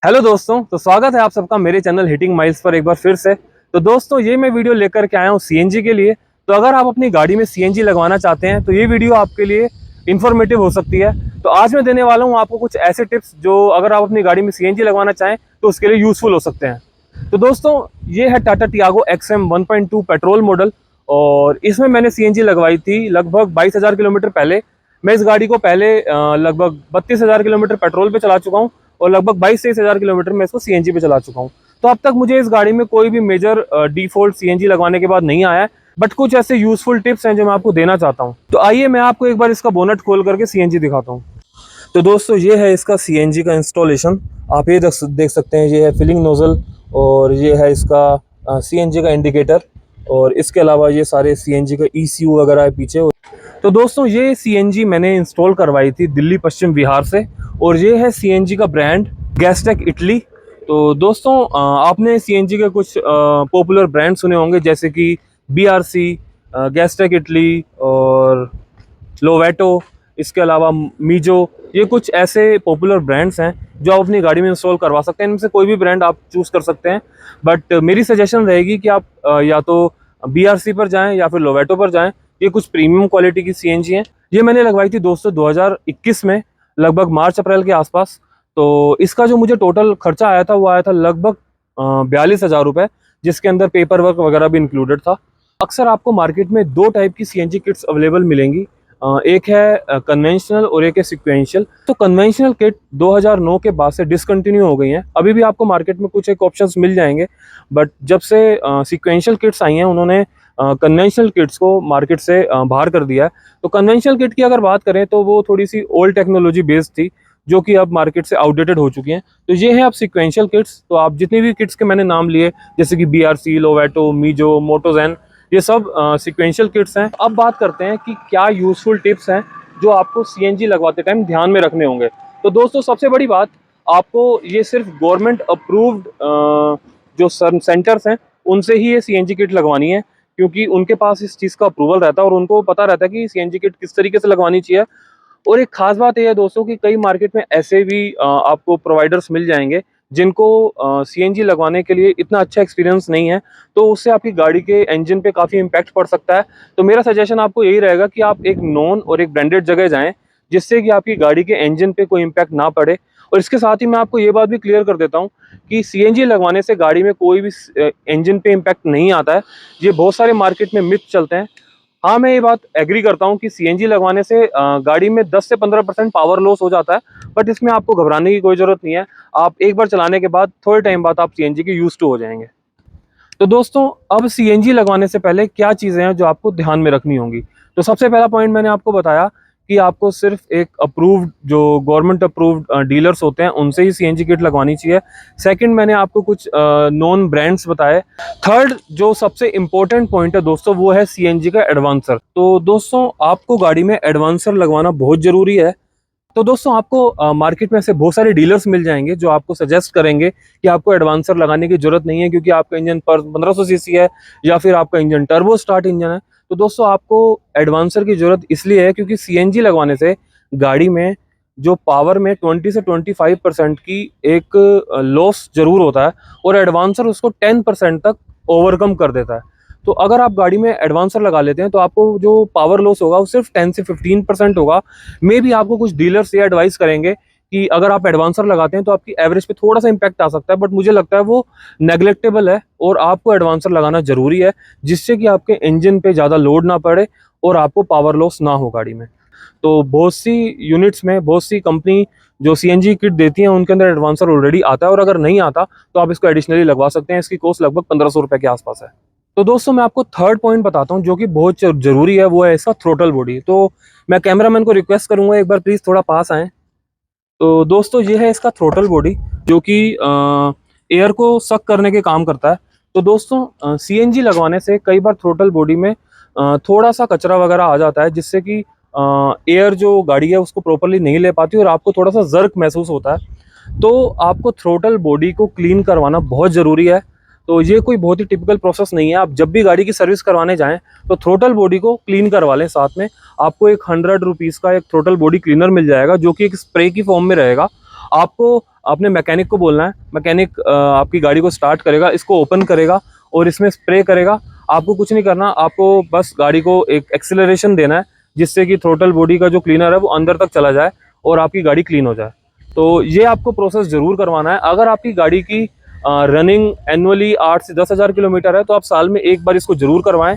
Hello दोस्तों, तो स्वागत है आप सबका मेरे चैनल हिटिंग माइल्स पर एक बार फिर से। तो दोस्तों, ये मैं वीडियो लेकर के आया हूँ सीएनजी के लिए। तो अगर आप अपनी गाड़ी में सीएनजी लगवाना चाहते हैं तो ये वीडियो आपके लिए इन्फॉर्मेटिव हो सकती है। तो आज मैं देने वाला हूँ आपको कुछ ऐसे टिप्स जो अगर आप अपनी गाड़ी में सीएनजी लगवाना चाहें तो उसके लिए यूजफुल हो सकते हैं। तो दोस्तों, ये है Tata Tiago XM 1.2 petrol model और इसमें मैंने सीएनजी लगवाई थी लगभग 22,000 किलोमीटर पहले। मैं इस गाड़ी को पहले लगभग 32,000 किलोमीटर पेट्रोल पे चला चुका हूँ और लगभग 22-23,000 किलोमीटर मैं इसको सीएनजी पे चला चुका हूँ। तो अब तक मुझे इस गाड़ी में कोई भी मेजर डिफॉल्ट सीएनजी लगवाने के बाद नहीं आया है, बट कुछ ऐसे यूजफुल टिप्स हैं जो मैं आपको देना चाहता हूँ। तो आइए मैं आपको एक बार इसका बोनट खोल करके सीएनजी दिखाता हूँ। तो दोस्तों, ये है इसका सीएनजी का इंस्टॉलेशन। आप ये देख सकते हैं, ये है फिलिंग नोजल और ये है इसका सीएनजी का इंडिकेटर और इसके अलावा ये सारे सीएनजी का ECU वगैरह है पीछे। तो दोस्तों, ये सीएनजी मैंने इंस्टॉल करवाई थी दिल्ली पश्चिम बिहार से और ये है सीएनजी का ब्रांड गैसटेक इटली। तो दोस्तों, आपने सीएनजी के कुछ पॉपुलर ब्रांड सुने होंगे जैसे कि BRC, गैसटेक इटली और लोवेटो, इसके अलावा मीजो। ये कुछ ऐसे पॉपुलर ब्रांड्स हैं जो आप अपनी गाड़ी में इंस्टॉल करवा सकते हैं। इनमें से कोई भी ब्रांड आप चूज़ कर सकते हैं, बट मेरी सजेशन रहेगी कि आप या तो BRC पर जाएं या फिर लोवेटो पर जाएं। ये कुछ प्रीमियम क्वालिटी की सीएनजी हैं। ये मैंने लगवाई थी दोस्तों 2021 में, लगभग मार्च अप्रैल के आसपास। तो इसका जो मुझे टोटल खर्चा आया था वो आया था लगभग 42,000 रुपये, जिसके अंदर पेपर वर्क वगैरह भी इंक्लूडेड था। अक्सर आपको मार्केट में दो टाइप की सीएनजी किट्स अवेलेबल मिलेंगी, एक है कन्वेंशनल और एक है सिक्वेंशियल। तो कन्वेंशनल किट 2009 के बाद से डिसकंटिन्यू हो गई हैं। अभी भी आपको मार्केट में कुछ एक ऑप्शंस मिल जाएंगे, बट जब से सिक्वेंशियल किट्स आई हैं उन्होंने कन्वेंशनल किट्स को मार्केट से बाहर कर दिया है। तो कन्वेंशनल किट की अगर बात करें तो वो थोड़ी सी ओल्ड टेक्नोलॉजी बेस्ड थी जो कि अब मार्केट से आउटडेटेड हो चुकी हैं। तो ये है अब सिक्वेंशियल किट्स। तो आप जितनी भी किट्स के मैंने नाम लिए जैसे कि BRC, लोवेटो, मीजो, मोटोजेन, ये सब सिक्वेंशियल किट्स हैं। अब बात करते हैं कि क्या यूजफुल टिप्स हैं जो आपको सीएनजी लगवाते टाइम ध्यान में रखने होंगे। तो दोस्तों, सबसे बड़ी बात, आपको ये सिर्फ गवर्नमेंट अप्रूव्ड जो सेंटर्स हैं उनसे ही ये सीएनजी किट लगवानी है, क्योंकि उनके पास इस चीज़ का अप्रूवल रहता है और उनको पता रहता है कि सीएनजी किट किस तरीके से लगवानी चाहिए। और एक खास बात यह है दोस्तों कि कई मार्केट में ऐसे भी आपको प्रोवाइडर्स मिल जाएंगे जिनको सीएनजी लगवाने के लिए इतना अच्छा एक्सपीरियंस नहीं है, तो उससे आपकी गाड़ी के इंजन पे काफ़ी इम्पैक्ट पड़ सकता है। तो मेरा सजेशन आपको यही रहेगा कि आप एक नॉन और एक ब्रांडेड जगह जाएं जिससे कि आपकी गाड़ी के इंजन पे कोई इम्पैक्ट ना पड़े। और इसके साथ ही मैं आपको ये बात भी क्लियर कर देता हूँ कि सीएनजी लगवाने से गाड़ी में कोई भी इंजन पे इम्पैक्ट नहीं आता है। ये बहुत सारे मार्केट में मिथ चलते हैं। हाँ, मैं ये बात एग्री करता हूँ कि सीएनजी लगवाने से गाड़ी में 10 से 15% पावर लॉस हो जाता है, बट इसमें आपको घबराने की कोई ज़रूरत नहीं है। आप एक बार चलाने के बाद थोड़े टाइम बाद आप सीएनजी के यूज्ड टू हो जाएंगे। तो दोस्तों, अब सीएनजी लगवाने से पहले क्या चीज़ें हैं जो आपको ध्यान में रखनी होंगी। तो सबसे पहला पॉइंट मैंने आपको बताया कि आपको सिर्फ एक अप्रूव्ड, जो गवर्नमेंट अप्रूव्ड डीलर्स होते हैं उनसे ही सीएनजी किट लगवानी चाहिए। सेकंड, मैंने आपको कुछ नॉन ब्रांड्स बताए। थर्ड, जो सबसे इम्पोर्टेंट पॉइंट है दोस्तों, वो है सीएनजी का एडवांसर। तो दोस्तों, आपको गाड़ी में एडवांसर लगवाना बहुत ज़रूरी है। तो दोस्तों, आपको मार्केट में ऐसे बहुत सारे डीलर्स मिल जाएंगे जो आपको सजेस्ट करेंगे कि आपको एडवांसर लगाने की जरूरत नहीं है क्योंकि आपका इंजन पर 1500 सीसी है या फिर आपका इंजन टर्बो स्टार्ट इंजन है। तो दोस्तों, आपको एडवांसर की जरूरत इसलिए है क्योंकि सीएनजी लगवाने से गाड़ी में जो पावर में 20 से 25% की एक लॉस जरूर होता है और एडवांसर उसको 10% तक ओवरकम कर देता है। तो अगर आप गाड़ी में एडवांसर लगा लेते हैं तो आपको जो पावर लॉस होगा वो सिर्फ 10 से 15% होगा। मे भी आपको कुछ डीलर्स ये एडवाइस करेंगे कि अगर आप एडवांसर लगाते हैं तो आपकी एवरेज पे थोड़ा सा इम्पैक्ट आ सकता है, बट मुझे लगता है वो नेग्लेक्टेबल है और आपको एडवांसर लगाना जरूरी है जिससे कि आपके इंजन पे ज़्यादा लोड ना पड़े और आपको पावर लॉस ना हो गाड़ी में। तो बहुत सी यूनिट्स में, बहुत सी कंपनी जो सीएनजी किट देती हैं उनके अंदर एडवांसर ऑलरेडी आता है और अगर नहीं आता तो आप इसको एडिशनली लगवा सकते हैं। इसकी कॉस्ट लगभग 1500 रुपये के आसपास है। तो दोस्तों, मैं आपको थर्ड पॉइंट बताता हूँ जो कि बहुत जरूरी है, वो है इसका थ्रोटल बॉडी। तो मैं कैमरामैन को रिक्वेस्ट करूंगा एक बार प्लीज़ थोड़ा पास आएँ। तो दोस्तों, ये है इसका थ्रोटल बॉडी जो कि एयर को सक करने के काम करता है। तो दोस्तों, सीएनजी लगवाने से कई बार थ्रोटल बॉडी में थोड़ा सा कचरा वगैरह आ जाता है जिससे कि एयर जो गाड़ी है उसको प्रॉपरली नहीं ले पाती और आपको थोड़ा सा जर्क महसूस होता है। तो आपको थ्रोटल बॉडी को क्लीन करवाना बहुत ज़रूरी है। तो ये कोई बहुत ही टिपिकल प्रोसेस नहीं है। आप जब भी गाड़ी की सर्विस करवाने जाएं तो थ्रोटल बॉडी को क्लीन करवा लें। साथ में आपको एक 100 रुपीज़ का एक थ्रोटल बॉडी क्लीनर मिल जाएगा, जो कि एक स्प्रे की फॉर्म में रहेगा। आपको अपने मैकेनिक को बोलना है, मैकेनिक आपकी गाड़ी को स्टार्ट करेगा, इसको ओपन करेगा और इसमें स्प्रे करेगा। आपको कुछ नहीं करना, आपको बस गाड़ी को एक एक्सेलरेशन देना है, जिससे कि थ्रोटल बॉडी का जो क्लीनर है वो अंदर तक चला जाए और आपकी गाड़ी क्लीन हो जाए। तो ये आपको प्रोसेस जरूर करवाना है। अगर आपकी गाड़ी की रनिंग एनुअली 8 से 10 हज़ार किलोमीटर है तो आप साल में एक बार इसको जरूर करवाएं।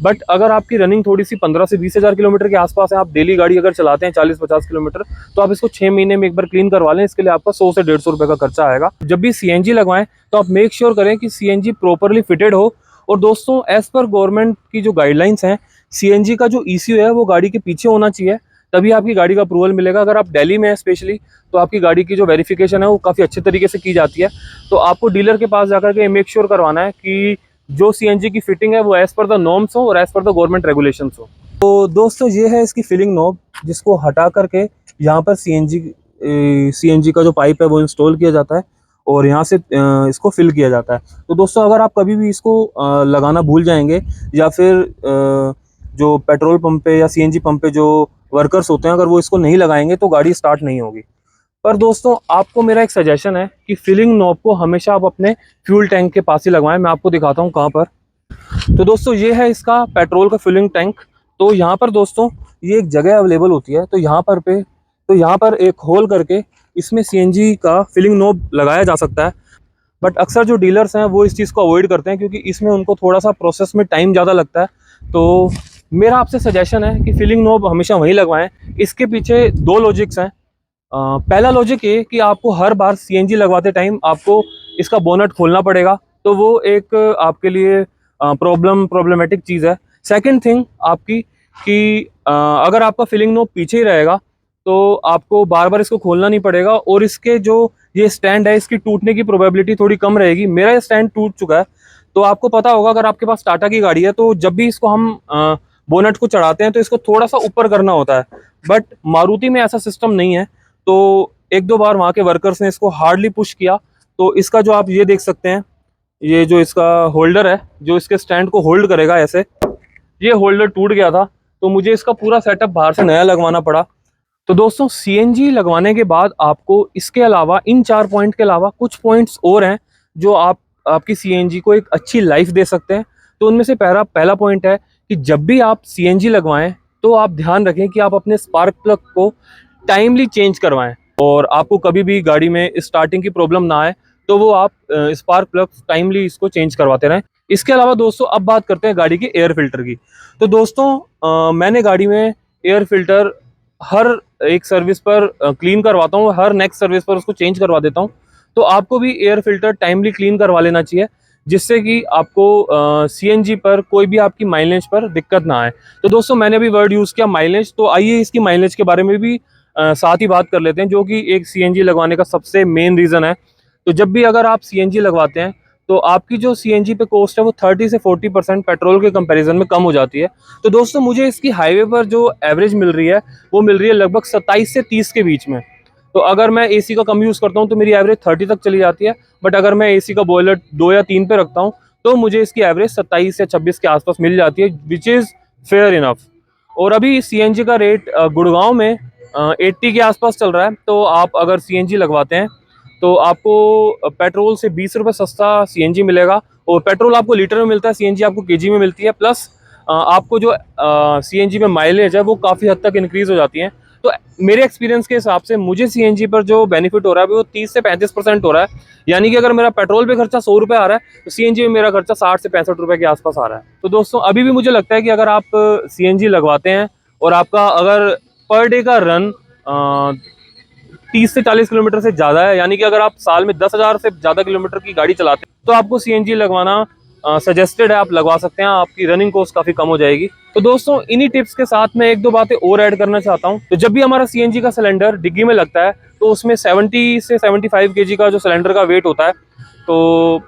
बट अगर आपकी रनिंग थोड़ी सी 15 से 20 हज़ार किलोमीटर के आसपास है, आप डेली गाड़ी अगर चलाते हैं 40-50 किलोमीटर, तो आप इसको 6 महीने में एक बार क्लीन करवा लें। इसके लिए आपका 100 से 150 रुपये का खर्चा आएगा। जब भी सीएनजी लगवाएं तो आप मेक श्योर करें कि सीएनजी प्रॉपरली फिटेड हो। और दोस्तों, एज पर गवर्नमेंट की जो गाइडलाइंस हैं, सीएनजी का जो ईसीयू है वो गाड़ी के पीछे होना चाहिए, तभी आपकी गाड़ी का अप्रूवल मिलेगा। अगर आप दिल्ली में हैं स्पेशली, तो आपकी गाड़ी की जो वेरिफिकेशन है वो काफ़ी अच्छे तरीके से की जाती है। तो आपको डीलर के पास जाकर के मेक श्योर करवाना है कि जो सीएनजी की फिटिंग है वो एज़ पर द नॉर्म्स हो और as per the government regulations हो। तो दोस्तों, ये है इसकी फिलिंग नॉब, जिसको हटा करके यहाँ पर सीएनजी का जो पाइप है वो इंस्टॉल किया जाता है और यहाँ से इसको फिल किया जाता है। तो दोस्तों, अगर आप कभी भी इसको लगाना भूल जाएंगे, या फिर जो पेट्रोल पंप पे या सीएनजी पंप पे जो वर्कर्स होते हैं, अगर वो इसको नहीं लगाएंगे तो गाड़ी स्टार्ट नहीं होगी। पर दोस्तों, आपको मेरा एक सजेशन है कि फिलिंग नॉब को हमेशा आप अपने फ्यूल टैंक के पास ही लगवाएं। मैं आपको दिखाता हूँ कहाँ पर। तो दोस्तों, ये है इसका पेट्रोल का फिलिंग टैंक। तो यहाँ पर दोस्तों, ये एक जगह अवेलेबल होती है, तो यहाँ पर एक होल करके इसमें सीएनजी का फिलिंग नॉब लगाया जा सकता है। बट अक्सर जो डीलर्स हैं वो इस चीज़ को अवॉइड करते हैं, क्योंकि इसमें उनको थोड़ा सा प्रोसेस में टाइम ज़्यादा लगता है। तो मेरा आपसे सजेशन है कि फिलिंग नॉब हमेशा वहीं लगवाएं। इसके पीछे दो लॉजिक्स हैं। पहला लॉजिक ये कि आपको हर बार सीएनजी लगवाते टाइम आपको इसका बोनट खोलना पड़ेगा, तो वो एक आपके लिए प्रॉब्लमेटिक चीज़ है। सेकंड थिंग आपकी कि अगर आपका फिलिंग नॉब पीछे ही रहेगा तो आपको बार बार इसको खोलना नहीं पड़ेगा, और इसके जो ये स्टैंड है इसकी टूटने की प्रोबेबिलिटी थोड़ी कम रहेगी। मेरा ये स्टैंड टूट चुका है। तो आपको पता होगा, अगर आपके पास टाटा की गाड़ी है तो जब भी इसको हम बोनट को चढ़ाते हैं तो इसको थोड़ा सा ऊपर करना होता है। बट मारुति में ऐसा सिस्टम नहीं है। तो एक दो बार वहाँ के वर्कर्स ने इसको हार्डली पुश किया, तो इसका जो आप ये देख सकते हैं, ये जो इसका होल्डर है जो इसके स्टैंड को होल्ड करेगा, ऐसे ये होल्डर टूट गया था, तो मुझे इसका पूरा सेटअप बाहर से नया लगवाना पड़ा। तो दोस्तों, सीएनजी लगवाने के बाद आपको इसके अलावा, इन 4 पॉइंट के अलावा कुछ पॉइंट्स और हैं जो आपकी सीएनजी को एक अच्छी लाइफ दे सकते हैं। तो उनमें से पहला पॉइंट है कि जब भी आप सीएनजी लगवाएं तो आप ध्यान रखें कि आप अपने स्पार्क प्लग को टाइमली चेंज करवाएं, और आपको कभी भी गाड़ी में स्टार्टिंग की प्रॉब्लम ना आए तो वो आप स्पार्क प्लग टाइमली इसको चेंज करवाते रहें। इसके अलावा दोस्तों, अब बात करते हैं गाड़ी के एयर फिल्टर की। तो दोस्तों, मैंने गाड़ी में एयर फिल्टर हर एक सर्विस पर क्लीन करवाता हूँ, हर नेक्स्ट सर्विस पर उसको चेंज करवा देता हूँ। तो आपको भी एयर फिल्टर टाइमली क्लीन करवा लेना चाहिए, जिससे कि आपको सीएनजी पर कोई भी आपकी माइलेज पर दिक्कत ना आए। तो दोस्तों, मैंने अभी वर्ड यूज़ किया माइलेज, तो आइए इसकी माइलेज के बारे में भी साथ ही बात कर लेते हैं, जो कि एक सीएनजी लगवाने का सबसे मेन रीज़न है। तो जब भी अगर आप सीएनजी लगवाते हैं तो आपकी जो सीएनजी पे कॉस्ट है वो 30 से 40% पेट्रोल के कंपैरिजन में कम हो जाती है। तो दोस्तों, मुझे इसकी हाईवे पर जो एवरेज मिल रही है वो मिल रही है लगभग 27 से 30 के बीच में। तो अगर मैं एसी का कम यूज़ करता हूँ तो मेरी एवरेज 30 तक चली जाती है। बट अगर मैं एसी का बॉयलर 2 या 3 पे रखता हूँ तो मुझे इसकी एवरेज 27 या 26 के आसपास मिल जाती है, विच इज़ फेयर इनफ। और अभी सीएनजी का रेट गुड़गांव में 80 के आसपास चल रहा है। तो आप अगर सीएनजी लगवाते हैं तो आपको पेट्रोल से 20 रुपये सस्ता सीएनजी मिलेगा, और पेट्रोल आपको लीटर में मिलता है, सीएनजी आपको केजी में मिलती है। प्लस आपको जो सीएनजी में माइलेज है वो काफ़ी हद तक इंक्रीज़ हो जाती है। तो मेरे एक्सपीरियंस के हिसाब से मुझे सीएनजी पर जो बेनिफिट हो रहा है वो 30 से 35% हो रहा है। यानी कि अगर मेरा पेट्रोल पे खर्चा 100 रुपये आ रहा है तो सीएनजी में मेरा खर्चा 60 से 65 रुपये के आसपास आ रहा है। तो दोस्तों, अभी भी मुझे लगता है कि अगर आप सीएनजी लगवाते हैं और आपका अगर पर डे का रन 30 से 40 किलोमीटर से ज़्यादा है, यानी कि अगर आप साल में 10,000 से ज़्यादा किलोमीटर की गाड़ी चलाते हैं, तो आपको सीएनजी लगवाना सजेस्टेड है, आप लगवा सकते हैं। आपकी रनिंग कॉस्ट काफ़ी कम हो जाएगी। तो दोस्तों, इन्हीं टिप्स के साथ मैं एक दो बातें और ऐड करना चाहता हूँ। तो जब भी हमारा सीएनजी का सिलेंडर डिग्गी में लगता है तो उसमें 70 से 75 केजी का जो सिलेंडर का वेट होता है, तो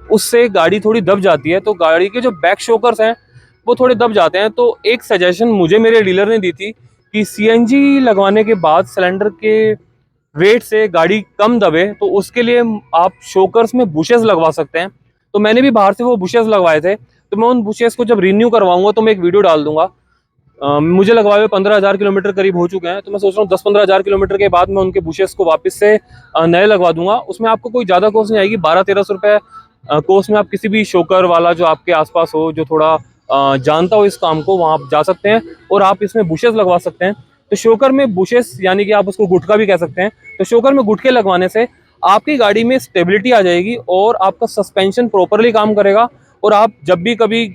उससे गाड़ी थोड़ी दब जाती है। तो गाड़ी के जो बैक शॉकर्स हैं वो थोड़े दब जाते हैं। तो एक सजेशन मुझे मेरे डीलर ने दी थी कि सीएनजी लगवाने के बाद सिलेंडर के वेट से गाड़ी कम दबे, तो उसके लिए आप शॉकर्स में बुशेस लगवा सकते हैं। तो मैंने भी बाहर से वो बुशेस लगवाए थे, तो मैं उन बुशेस को जब रिन्यू करवाऊंगा तो मैं एक वीडियो डाल दूंगा। मुझे लगवाए हुए 15,000 किलोमीटर करीब हो चुके हैं, तो मैं सोच रहा हूँ 10-15,000 किलोमीटर के बाद मैं उनके बुशेस को वापस से नए लगवा दूंगा। उसमें आपको कोई ज़्यादा कॉस्ट नहीं आएगी, 1200-1300 रुपये कोस्ट में आप किसी भी शोकर वाला जो आपके आसपास हो, जो थोड़ा जानता हो इस काम को, वहाँ आप जा सकते हैं और आप इसमें बुशेस लगवा सकते हैं। तो शोकर में बुशेस यानी कि आप उसको गुटका भी कह सकते हैं, तो शोकर में गुटके लगवाने से आपकी गाड़ी में स्टेबिलिटी आ जाएगी और आपका सस्पेंशन प्रॉपरली काम करेगा, और आप जब भी कभी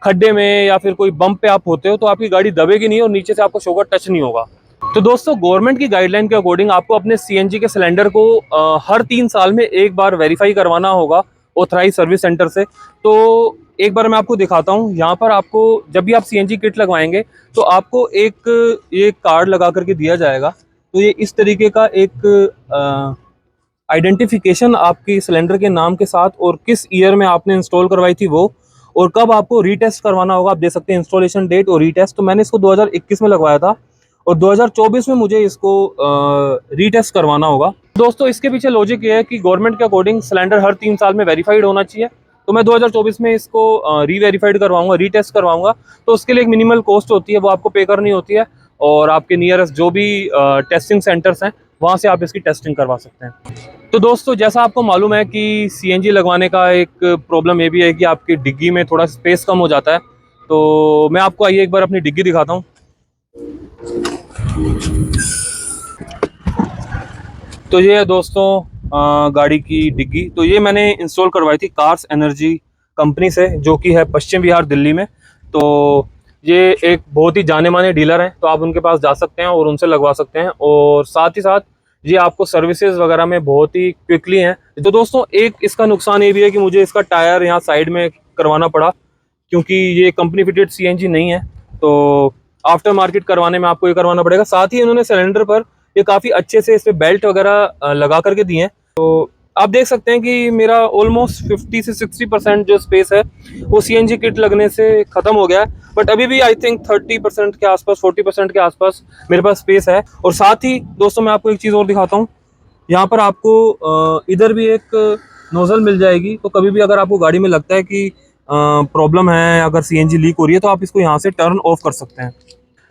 खड्डे में या फिर कोई बम्प पे आप होते हो तो आपकी गाड़ी दबेगी नहीं और नीचे से आपको शोकर टच नहीं होगा। तो दोस्तों, गवर्नमेंट की गाइडलाइन के अकॉर्डिंग आपको अपने सीएनजी के सिलेंडर को हर 3 साल में एक बार वेरीफाई करवाना होगा ऑथराइज सर्विस सेंटर से। तो एक बार मैं आपको दिखाता हूँ। यहाँ पर आपको जब भी आप सीएनजी किट लगवाएंगे तो आपको एक ये कार्ड लगा करके दिया जाएगा। तो ये इस तरीके का एक आइडेंटिफिकेशन आपकी सिलेंडर के नाम के साथ और किस ईयर में आपने इंस्टॉल करवाई थी वो, और कब आपको रीटेस्ट करवाना होगा। आप दे सकते हैं इंस्टॉलेशन डेट और रीटेस्ट। तो मैंने इसको 2021 में लगवाया था और 2024 में मुझे इसको रीटेस्ट करवाना होगा। दोस्तों, इसके पीछे लॉजिक ये है कि गवर्नमेंट के अकॉर्डिंग सिलेंडर हर 3 साल में वेरीफाइड होना चाहिए। तो मैं 2024 में इसको रीवेरीफाइड करवाऊंगा, रीटेस्ट करवाऊंगा। तो उसके लिए एक मिनिमल कॉस्ट होती है, वो आपको पे करनी होती है, और आपके नियरेस्ट जो भी टेस्टिंग सेंटर्स हैं वहाँ से आप इसकी टेस्टिंग करवा सकते हैं। तो दोस्तों, जैसा आपको मालूम है कि सीएनजी लगवाने का एक प्रॉब्लम ये भी है कि आपकी डिग्गी में थोड़ा स्पेस कम हो जाता है। तो मैं आपको आइए एक बार अपनी डिग्गी दिखाता हूँ। तो ये है दोस्तों गाड़ी की डिग्गी। तो ये मैंने इंस्टॉल करवाई थी कार्स एनर्जी कंपनी से, जो कि है पश्चिम विहार दिल्ली में। तो ये एक बहुत ही जाने माने डीलर हैं, तो आप उनके पास जा सकते हैं और उनसे लगवा सकते हैं। और साथ ही साथ ये आपको सर्विसेज वगैरह में बहुत ही क्विकली हैं। तो दोस्तों, एक इसका नुकसान ये भी है कि मुझे इसका टायर यहाँ साइड में करवाना पड़ा, क्योंकि ये कंपनी फिटेड सीएनजी नहीं है। तो आफ्टर मार्केट करवाने में आपको ये करवाना पड़ेगा। साथ ही इन्होंने सिलेंडर पर ये काफ़ी अच्छे से इस पर बेल्ट वगैरह लगा करके दिए हैं। तो आप देख सकते हैं कि मेरा ऑलमोस्ट 50 से 60% जो स्पेस है वो सीएनजी किट लगने से ख़त्म हो गया है। बट अभी भी आई थिंक 30% के आसपास, 40% के आसपास मेरे पास स्पेस है। और साथ ही दोस्तों, मैं आपको एक चीज़ और दिखाता हूँ। यहाँ पर आपको इधर भी एक नोज़ल मिल जाएगी। तो कभी भी अगर आपको गाड़ी में लगता है कि प्रॉब्लम है, अगर सीएनजी लीक हो रही है, तो आप इसको यहाँ से टर्न ऑफ कर सकते हैं।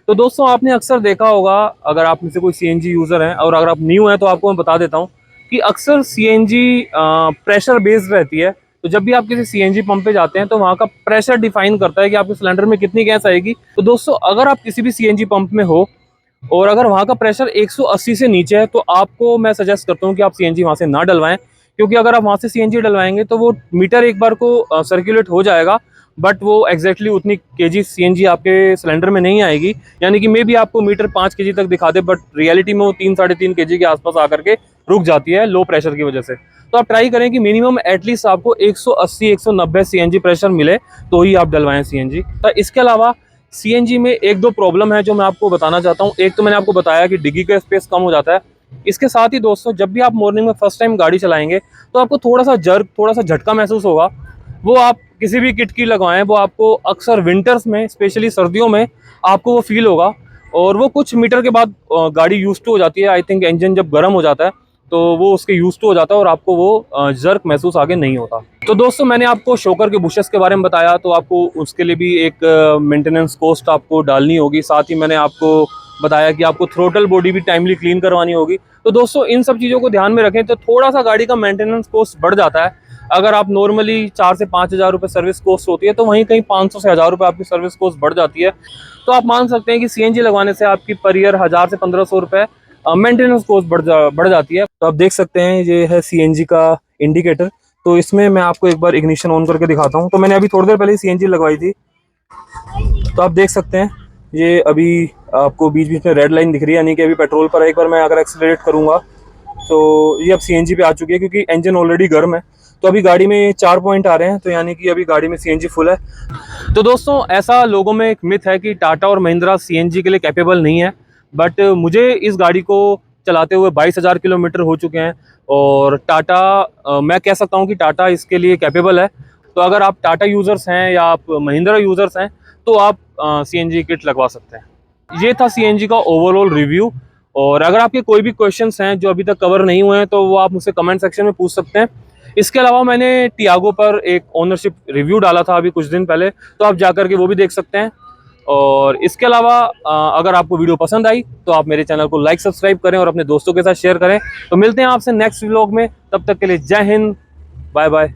तो दोस्तों, आपने अक्सर देखा होगा, अगर आप में से कोई सीएनजी यूज़र हैं और अगर आप न्यू हैं, तो आपको मैं बता देता हूँ कि अक्सर सीएनजी प्रेशर बेस्ड रहती है। तो जब भी आप किसी सीएनजी पंप पे जाते हैं तो वहाँ का प्रेशर डिफाइन करता है कि आपके सिलेंडर में कितनी गैस आएगी। तो दोस्तों, अगर आप किसी भी सीएनजी पंप में हो और अगर वहाँ का प्रेशर 180 से नीचे है, तो आपको मैं सजेस्ट करता हूँ कि आप सीएनजी वहाँ से ना डलवाएं। क्योंकि अगर आप वहाँ से सीएनजी डलवाएंगे तो वो मीटर एक बार को सर्कुलेट हो जाएगा, बट वो एग्जैक्टली उतनी केजी सीएनजी आपके सिलेंडर में नहीं आएगी। यानी कि मे भी आपको मीटर 5 केजी तक दिखा दे, बट रियलिटी में वो 3-3.5 केजी के आसपास आकर के रुक जाती है लो प्रेशर की वजह से। तो आप ट्राई करें कि मिनिमम एटलीस्ट आपको 180-190 सीएनजी प्रेशर मिले, तो ही आप डलवाएं सीएनजी। तो इसके अलावा सीएनजी में 1-2 प्रॉब्लम है जो मैं आपको बताना चाहता हूँ। एक तो मैंने आपको बताया कि डिग्गी का स्पेस कम हो जाता है। इसके साथ ही दोस्तों, जब भी आप मॉर्निंग में फर्स्ट टाइम गाड़ी चलाएंगे तो आपको थोड़ा सा झटका महसूस होगा। वो आप किसी भी किट की लगवाएं, वो आपको अक्सर विंटर्स में, स्पेशली सर्दियों में आपको वो फील होगा। और वो कुछ मीटर के बाद गाड़ी यूज टू हो जाती है। आई थिंक इंजन जब गर्म हो जाता है तो वो उसके यूज टू हो जाता है और आपको वो जर्क महसूस आगे नहीं होता। तो दोस्तों, मैंने आपको शॉकर के बुशेस के बारे में बताया, तो आपको उसके लिए भी एक मेंटेनेंस कॉस्ट आपको डालनी होगी। साथ ही मैंने आपको बताया कि आपको थ्रोटल बॉडी भी टाइमली क्लीन करवानी होगी। तो दोस्तों, इन सब चीज़ों को ध्यान में रखें तो थोड़ा सा गाड़ी का मेंटेनेंस कॉस्ट बढ़ जाता है। अगर आप नॉर्मली 4 से 5 हज़ार रुपये सर्विस कॉस्ट होती है, तो वहीं कहीं 500 से 1000 रुपये आपकी सर्विस कॉस्ट बढ़ जाती है। तो आप मान सकते हैं कि सीएनजी लगवाने से आपकी पर ईयर 1000 से 1500 रुपये मेंटेनेंस कॉस्ट बढ़ जाती है। तो आप देख सकते हैं, ये है सीएनजी का इंडिकेटर। तो इसमें मैं आपको एक बार इग्निशन ऑन करके दिखाता हूँ। तो मैंने अभी थोड़ी देर पहले सीएनजी लगवाई थी, तो आप देख सकते हैं ये अभी आपको बीच बीच में रेड लाइन दिख रही है, यानी कि अभी पेट्रोल पर है। एक बार मैं अगर एक्सेलरेट करूँगा तो ये अब सीएनजी पे आ चुकी है, क्योंकि इंजन ऑलरेडी गर्म है। तो अभी गाड़ी में 4 पॉइंट आ रहे हैं, तो यानी कि अभी गाड़ी में सीएनजी फुल है। तो दोस्तों, ऐसा लोगों में एक मिथ है कि टाटा और महिंद्रा सीएनजी के लिए कैपेबल नहीं है। बट मुझे इस गाड़ी को चलाते हुए 22,000 किलोमीटर हो चुके हैं, और टाटा मैं कह सकता हूँ कि टाटा इसके लिए कैपेबल है। तो अगर आप टाटा यूज़र्स हैं या आप महिंद्रा यूज़र्स हैं, तो आप सीएनजी किट लगवा सकते हैं। ये था सीएनजी का ओवरऑल रिव्यू। और अगर आपके कोई भी क्वेश्चंस हैं जो अभी तक कवर नहीं हुए हैं, तो वो आप मुझसे कमेंट सेक्शन में पूछ सकते हैं। इसके अलावा मैंने टियागो पर एक ओनरशिप रिव्यू डाला था अभी कुछ दिन पहले, तो आप जाकर के वो भी देख सकते हैं। और इसके अलावा अगर आपको वीडियो पसंद आई तो आप मेरे चैनल को लाइक सब्सक्राइब करें और अपने दोस्तों के साथ शेयर करें। तो मिलते हैं आपसे नेक्स्ट व्लॉग में, तब तक के लिए जय हिंद, बाय बाय।